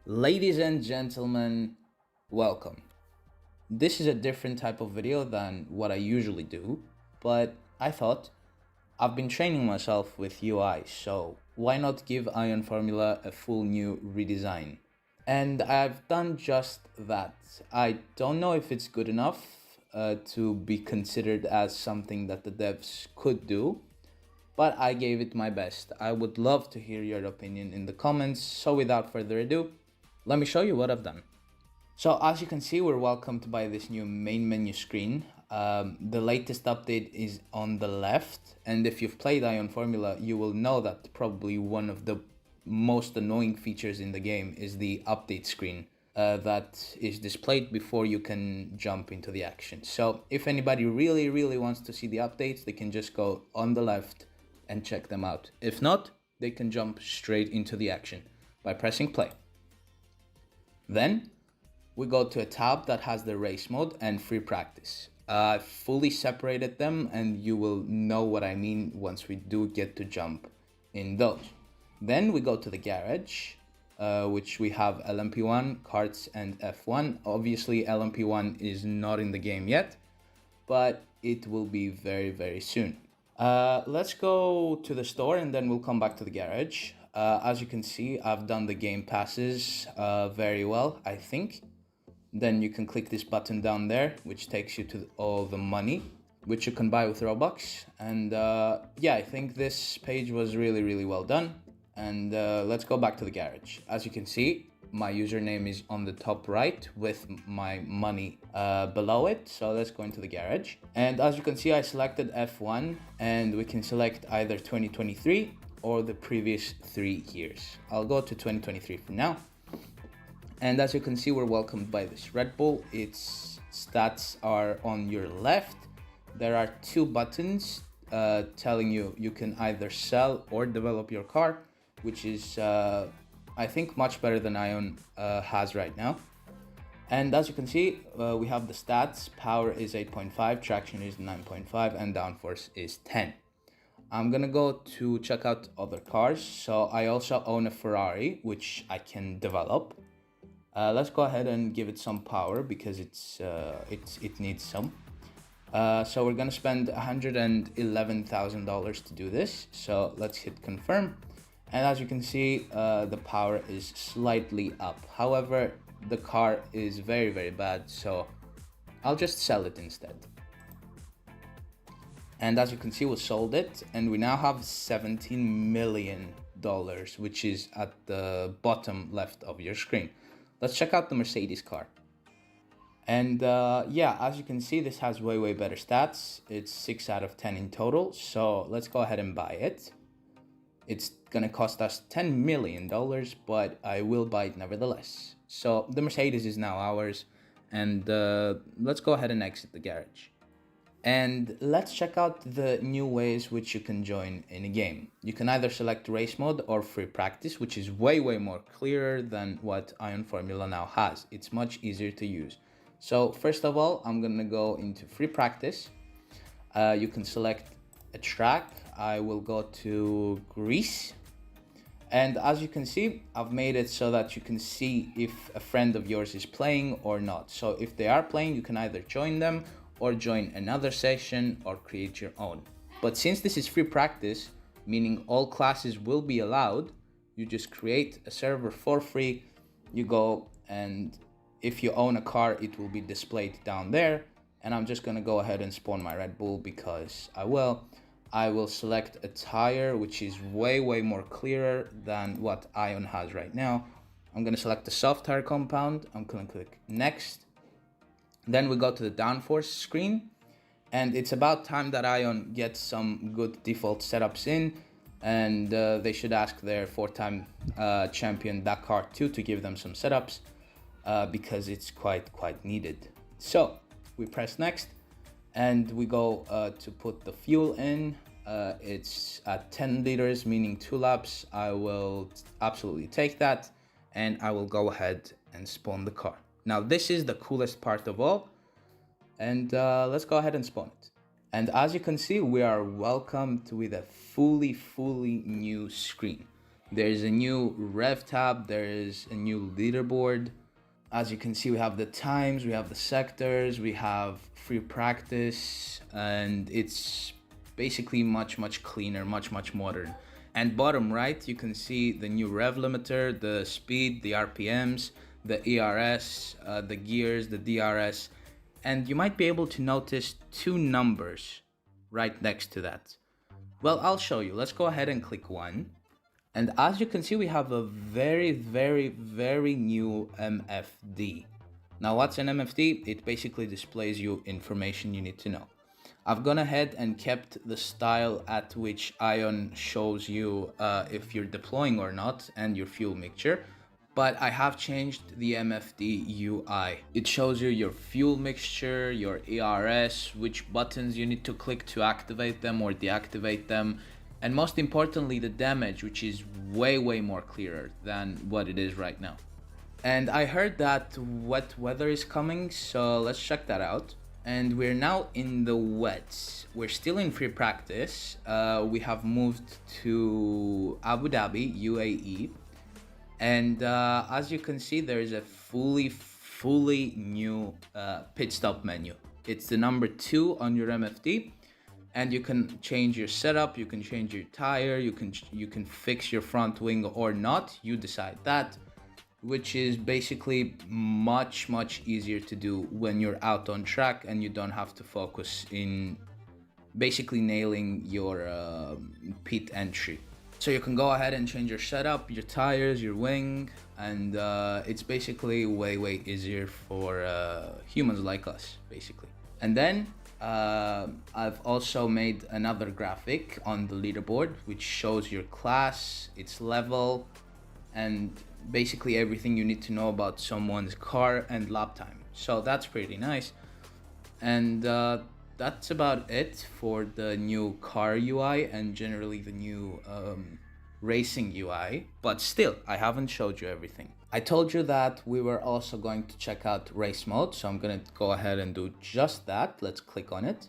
Ladies and gentlemen, welcome. This is a different type of video than what I usually do, but I thought I've been training myself with UI, so why not give Ion Formula a full new redesign? And I've done just that. I don't know if it's good enough to be considered as something that the devs could do, but I gave it my best. I would love to hear your opinion in the comments, so without further ado, let me show you what I've done. So as you can see, we're welcomed by this new main menu screen. The latest update is on the left, and if you've played Ion Formula, you will know that probably one of the most annoying features in the game is the update screen that is displayed before you can jump into the action. So if anybody really wants to see the updates, they can just go on the left and check them out. If not, they can jump straight into the action by pressing play. Then we go to a tab that has the race mode and free practice. I fully separated them and you will know what I mean once we do get to jump in those. Then we go to the garage, which we have LMP1, karts and F1. Obviously LMP1 is not in the game yet, but it will be very soon. Let's go to the store and then we'll come back to the garage. As you can see, I've done the game passes very well, I think. Then you can click this button down there, which takes you to all the money, which you can buy with Robux. And yeah, I think this page was really well done. And let's go back to the garage. As you can see, my username is on the top right with my money below it. So let's go into the garage. And as you can see, I selected F1 and we can select either 2023 or the previous 3 years. I'll go to 2023 for now. And as you can see, we're welcomed by this Red Bull. Its stats are on your left. There are 2 buttons telling you can either sell or develop your car, which is, I think, much better than Ion has right now. And as you can see, we have the stats. Power is 8.5, traction is 9.5, and downforce is 10. I'm gonna go to check out other cars. So I also own a Ferrari, which I can develop. Let's go ahead and give it some power because it needs some. So we're gonna spend $111,000 to do this. So let's hit confirm. And as you can see, the power is slightly up. However, the car is very bad, so I'll just sell it instead. And as you can see, we sold it and we now have $17 million, which is at the bottom left of your screen. Let's check out the Mercedes car. And yeah, as you can see, this has way better stats. It's 6 out of 10 in total. So let's go ahead and buy it. It's gonna cost us $10 million, but I will buy it nevertheless. So the Mercedes is now ours. And let's go ahead and exit the garage. And let's check out the new ways which you can join in a game. You can either select race mode or free practice, which is way more clearer than what Ion Formula now has. It's much easier to use. So first of all, I'm gonna go into free practice. You can select a track. I will go to Greece. And as you can see, I've made it so that you can see if a friend of yours is playing or not. So if they are playing, you can either join them or join another session or create your own. But since this is free practice, meaning all classes will be allowed, you just create a server for free. You go, and if you own a car, it will be displayed down there. And I'm just gonna go ahead and spawn my Red Bull because I will select a tire, which is way more clearer than what Ion has right now. I'm gonna select the soft tire compound. I'm gonna click next. Then we go to the downforce screen, and it's about time that Ion gets some good default setups in, and they should ask their 4-time champion Dakar 2 to give them some setups because it's quite needed. So we press next, and we go to put the fuel in. It's at 10 liters, meaning 2 laps. I will absolutely take that, and I will go ahead and spawn the car. Now this is the coolest part of all, and let's go ahead and spawn it. And as you can see, we are welcomed with a fully new screen. There's a new rev tab, there is a new leaderboard. As you can see, we have the times, we have the sectors, we have free practice, and it's basically much cleaner, much modern. And bottom right, you can see the new rev limiter, the speed, the RPMs, the ERS, the gears, the DRS, and you might be able to notice two numbers right next to that. Well, I'll show you. Let's go ahead and click one. And as you can see, we have a very new MFD. Now, what's an MFD? It basically displays you information you need to know. I've gone ahead and kept the style at which Ion shows you if you're deploying or not and your fuel mixture, but I have changed the MFD UI. It shows you your fuel mixture, your ERS, which buttons you need to click to activate them or deactivate them, and most importantly, the damage, which is way more clearer than what it is right now. And I heard that wet weather is coming, so let's check that out. And we're now in the wets. We're still in free practice. We have moved to Abu Dhabi, UAE. And as you can see, there is a fully new pit stop menu. It's the number 2 on your MFD. And you can change your setup, you can change your tire, you can fix your front wing or not, you decide that, which is basically much easier to do when you're out on track and you don't have to focus in basically nailing your pit entry. So you can go ahead and change your setup, your tires, your wing, and it's basically way easier for humans like us, basically. And then I've also made another graphic on the leaderboard which shows your class, its level, and basically everything you need to know about someone's car and lap time. So that's pretty nice. And that's about it for the new car UI and generally the new racing UI. But still, I haven't showed you everything. I told you that we were also going to check out race mode, so I'm gonna go ahead and do just that. Let's click on it.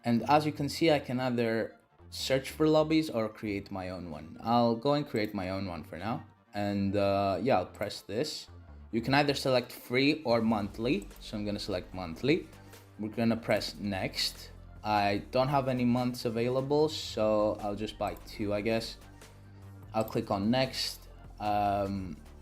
And as you can see, I can either search for lobbies or create my own one. I'll go and create my own one for now. And yeah, I'll press this. You can either select free or monthly, so I'm gonna select monthly. We're gonna press next. I don't have any months available, so I'll just buy 2, I guess. I'll click on next.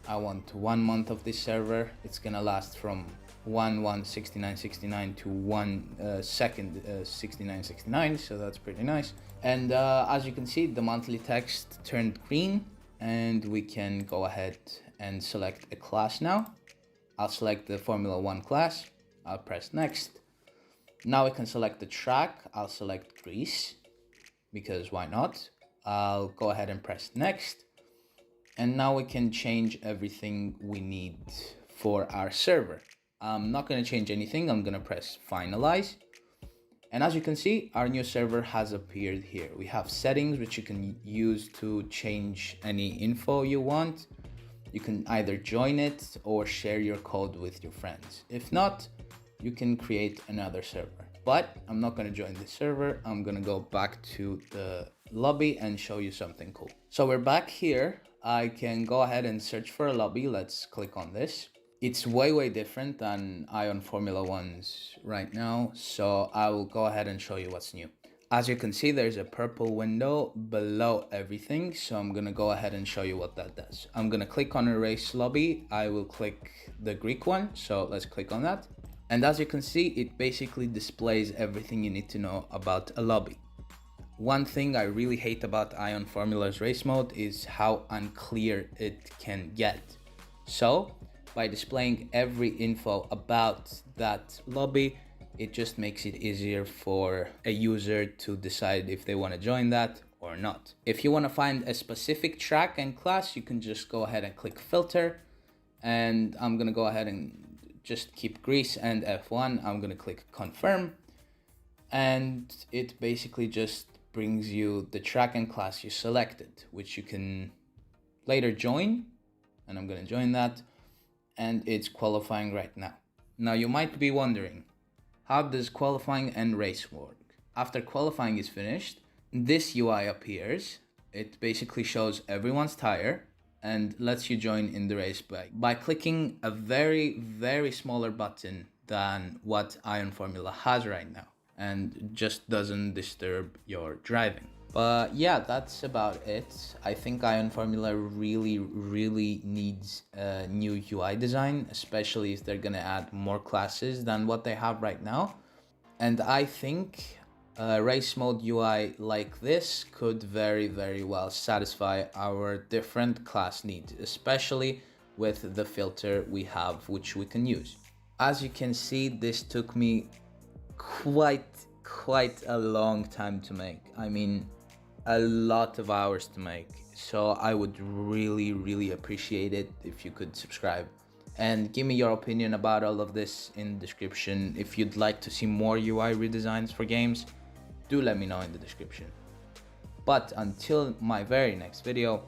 I want 1 month of this server. It's gonna last from 1/1/69/69 to 1/2 69/69, so that's pretty nice. And as you can see, the monthly text turned green, and we can go ahead and select a class now. I'll select the Formula 1 class. I'll press next. Now we can select the track. I'll select Greece, because why not? I'll go ahead and press next. And now we can change everything we need for our server. I'm not going to change anything. I'm going to press finalize. And as you can see, our new server has appeared here. We have settings which you can use to change any info you want. You can either join it or share your code with your friends. If not, you can create another server. But I'm not going to join this server. I'm going to go back to the lobby and show you something cool. So we're back here. I can go ahead and search for a lobby. Let's click on this. It's way different than Ion Formula 1's right now, so I will go ahead and show you what's new. As you can see, there's a purple window below everything, so I'm gonna go ahead and show you what that does. I'm gonna click on a race lobby. I will click the Greek one, so let's click on that. And as you can see, it basically displays everything you need to know about a lobby. One thing I really hate about Ion Formula's race mode is how unclear it can get. So, by displaying every info about that lobby, it just makes it easier for a user to decide if they want to join that or not. If you want to find a specific track and class, you can just go ahead and click filter. And I'm going to go ahead and just keep Greece and F1. I'm going to click confirm. And it basically just brings you the track and class you selected, which you can later join. And I'm going to join that. And it's qualifying right now. Now you might be wondering, how does qualifying and race work? After qualifying is finished, this UI appears, It basically shows everyone's tire and lets you join in the race by clicking a very smaller button than what Ion Formula has right now, and just doesn't disturb your driving. But yeah, that's about it. I think Ion Formula really needs a new UI design, especially if they're gonna add more classes than what they have right now. And I think a race mode UI like this could very well satisfy our different class needs, especially with the filter we have, which we can use. As you can see, this took me quite a long time to make. I mean, a lot of hours to make. So I would really appreciate it if you could subscribe and give me your opinion about all of this in the description. If you'd like to see more UI redesigns for games, do let me know in the description. But until my very next video,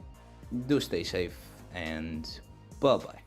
do stay safe and bye bye.